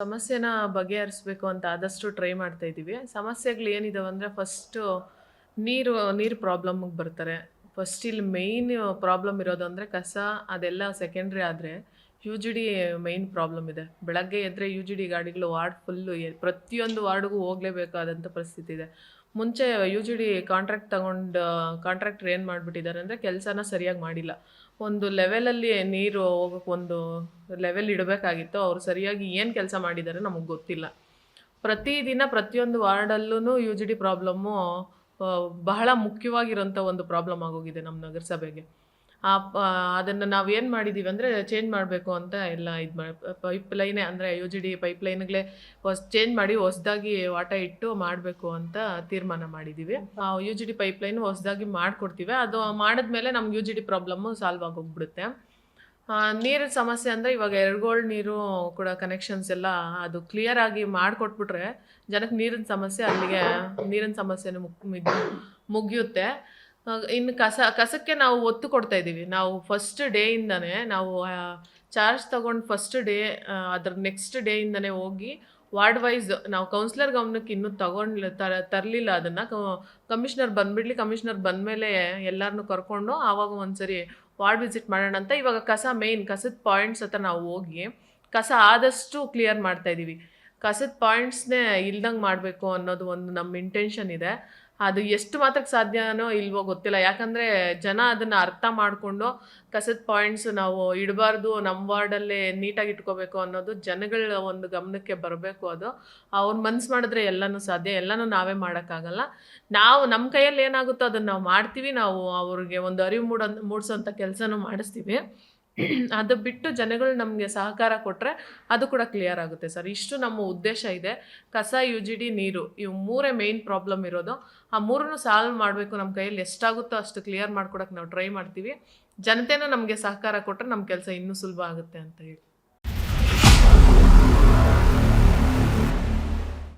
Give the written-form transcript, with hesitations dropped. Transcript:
ಸಮಸ್ಯೆನ ಬಗೆಹರಿಸ್ಬೇಕು ಅಂತ ಆದಷ್ಟು ಟ್ರೈ ಮಾಡ್ತಾ ಇದ್ದೀವಿ. ಸಮಸ್ಯೆಗಳು ಏನಿದಾವೆ ಅಂದರೆ ಫಸ್ಟು ನೀರು ಪ್ರಾಬ್ಲಮ್ಮಿಗೆ ಬರ್ತಾರೆ. ಫಸ್ಟ್ ಇಲ್ಲಿ ಮೇಯ್ನ್ ಪ್ರಾಬ್ಲಮ್ ಇರೋದು ಅಂದರೆ ಕಸ ಅದೆಲ್ಲ ಸೆಕೆಂಡ್ರಿ ಆದರೆ you G D main problem ಇದೆ. ಬೆಳಗ್ಗೆ ಎದ್ದರೆ ಯು ಜಿ ಡಿ ಗಾಡಿಗಳು ವಾರ್ಡ್ ಫುಲ್ಲು ಪ್ರತಿಯೊಂದು ವಾರ್ಡ್‌ಗೂ ಹೋಗಲೇಬೇಕಾದಂಥ ಪರಿಸ್ಥಿತಿ ಇದೆ. ಮುಂಚೆ ಯು ಜಿ ಡಿ ಕಾಂಟ್ರಾಕ್ಟ್ರ್ ಏನು ಮಾಡಿಬಿಟ್ಟಿದ್ದಾರೆ ಅಂದರೆ ಕೆಲಸನ ಸರಿಯಾಗಿ ಮಾಡಿಲ್ಲ. ಒಂದು ಲೆವೆಲಲ್ಲಿ ನೀರು ಹೋಗೋಕ್ಕೆ ಒಂದು ಲೆವೆಲ್ ಇಡಬೇಕಾಗಿತ್ತು. ಅವ್ರು ಸರಿಯಾಗಿ ಏನು ಕೆಲಸ ಮಾಡಿದ್ದಾರೆ ನಮಗೆ ಗೊತ್ತಿಲ್ಲ. ಪ್ರತಿದಿನ ಪ್ರತಿಯೊಂದು ವಾರ್ಡಲ್ಲೂ ಯು ಜಿ ಡಿ ಪ್ರಾಬ್ಲಮ್ಮು ಬಹಳ ಮುಖ್ಯವಾಗಿರೋಂಥ ಒಂದು ಪ್ರಾಬ್ಲಮ್ ಆಗೋಗಿದೆ ನಮ್ಮ ನಗರಸಭೆಗೆ. ಅದನ್ನು ನಾವು ಏನು ಮಾಡಿದ್ದೀವಿ ಅಂದರೆ ಚೇಂಜ್ ಮಾಡಬೇಕು ಅಂತ ಎಲ್ಲ ಇದು ಮಾಡಿ ಪೈಪ್ ಲೈನೇ ಅಂದರೆ ಯು ಜಿ ಡಿ ಪೈಪ್ ಲೈನ್ಗಳೇ ಚೇಂಜ್ ಮಾಡಿ ಹೊಸ್ದಾಗಿ ವಾಟ ಇಟ್ಟು ಮಾಡಬೇಕು ಅಂತ ತೀರ್ಮಾನ ಮಾಡಿದ್ದೀವಿ. U G D pipeline ಹೊಸ್ದಾಗಿ ಮಾಡಿಕೊಡ್ತೀವಿ. ಅದು ಮಾಡಿದ್ಮೇಲೆ ನಮ್ಗೆ U G D problem solve ಆಗೋಗ್ಬಿಡುತ್ತೆ. ನೀರಿನ ಸಮಸ್ಯೆ ಅಂದರೆ ಇವಾಗ ಎರ್ಗೋಳ್ ನೀರು ಕೂಡ ಕನೆಕ್ಷನ್ಸ್ ಎಲ್ಲ ಅದು ಕ್ಲಿಯರ್ ಆಗಿ ಮಾಡಿಕೊಟ್ಬಿಟ್ರೆ ಜನಕ್ಕೆ ನೀರಿನ ಸಮಸ್ಯೆ ಅಲ್ಲಿಗೆ ನೀರಿನ ಸಮಸ್ಯೆನೂ ಮುಗಿಯುತ್ತೆ. ಇನ್ನು ಕಸಕ್ಕೆ ನಾವು ಒತ್ತು ಕೊಡ್ತಾ ಇದ್ದೀವಿ. ನಾವು ಫಸ್ಟ್ ಡೇಯಿಂದನೇ ನಾವು ಚಾರ್ಜ್ ತೊಗೊಂಡು ಫಸ್ಟ್ ಡೇ ಅದ್ರ ನೆಕ್ಸ್ಟ್ ಡೇಯಿಂದನೇ ಹೋಗಿ ವಾರ್ಡ್ ವೈಸ್ ನಾವು ಕೌನ್ಸಿಲರ್ ಗಮನಕ್ಕೆ ಇನ್ನೂ ತರಲಿಲ್ಲ ಅದನ್ನು. ಕಮಿಷನರ್ ಬಂದುಬಿಡ್ಲಿ, ಕಮಿಷನರ್ ಬಂದಮೇಲೆ ಎಲ್ಲರನ್ನೂ ಕರ್ಕೊಂಡು ಆವಾಗ ಒಂದ್ಸರಿ ವಾರ್ಡ್ ವಿಸಿಟ್ ಮಾಡೋಣ ಅಂತ ಇವಾಗ ಕಸದ ಪಾಯಿಂಟ್ಸ್ ಹತ್ರ ನಾವು ಹೋಗಿ ಕಸ ಆದಷ್ಟು ಕ್ಲಿಯರ್ ಮಾಡ್ತಾ ಇದ್ದೀವಿ. ಕಸದ ಪಾಯಿಂಟ್ಸ್ನೇ ಇಲ್ದಂಗೆ ಮಾಡಬೇಕು ಅನ್ನೋದು ಒಂದು ನಮ್ಮ ಇಂಟೆನ್ಷನ್ ಇದೆ. ಅದು ಎಷ್ಟು ಮಾತ್ರಕ್ಕೆ ಸಾಧ್ಯನೋ ಇಲ್ವೋ ಗೊತ್ತಿಲ್ಲ. ಯಾಕಂದರೆ ಜನ ಅದನ್ನು ಅರ್ಥ ಮಾಡಿಕೊಂಡು ಕಸದ ಪಾಯಿಂಟ್ಸ್ ನಾವು ಇಡಬಾರ್ದು, ನಮ್ಮ ವಾರ್ಡಲ್ಲೇ ನೀಟಾಗಿ ಇಟ್ಕೋಬೇಕು ಅನ್ನೋದು ಜನಗಳ ಒಂದು ಗಮನಕ್ಕೆ ಬರಬೇಕು. ಅದು ಅವ್ರು ಮನ್ಸು ಮಾಡಿದ್ರೆ ಎಲ್ಲನೂ ಸಾಧ್ಯ. ಎಲ್ಲನೂ ನಾವೇ ಮಾಡೋಕ್ಕಾಗಲ್ಲ. ನಾವು ನಮ್ಮ ಕೈಯಲ್ಲಿ ಏನಾಗುತ್ತೋ ಅದನ್ನು ನಾವು ಮಾಡ್ತೀವಿ. ನಾವು ಅವ್ರಿಗೆ ಒಂದು ಅರಿವು ಮೂಡಿಸೋಂಥ ಕೆಲಸನೂ ಮಾಡಿಸ್ತೀವಿ. ಅದು ಬಿಟ್ಟು ಜನಗಳು ನಮಗೆ ಸಹಕಾರ ಕೊಟ್ಟರೆ ಅದು ಕೂಡ ಕ್ಲಿಯರ್ ಆಗುತ್ತೆ ಸರ್. ಇಷ್ಟು ನಮ್ಮ ಉದ್ದೇಶ ಇದೆ. ಕಸ, ಯು ಜಿ ಡಿ, ನೀರು ಇವು ಮೂರೇ ಮೇಯ್ನ್ ಪ್ರಾಬ್ಲಮ್ ಇರೋದು. ಆ ಮೂರನ್ನು ಸಾಲ್ವ್ ಮಾಡಬೇಕು. ನಮ್ಮ ಕೈಯಲ್ಲಿ ಎಷ್ಟಾಗುತ್ತೋ ಅಷ್ಟು ಕ್ಲಿಯರ್ ಮಾಡ್ಕೊಡೋಕೆ ನಾವು ಟ್ರೈ ಮಾಡ್ತೀವಿ. ಜನತೆನೂ ನಮಗೆ ಸಹಕಾರ ಕೊಟ್ಟರೆ ನಮ್ಮ ಕೆಲಸ ಇನ್ನೂ ಸುಲಭ ಆಗುತ್ತೆ ಅಂತ ಹೇಳಿ.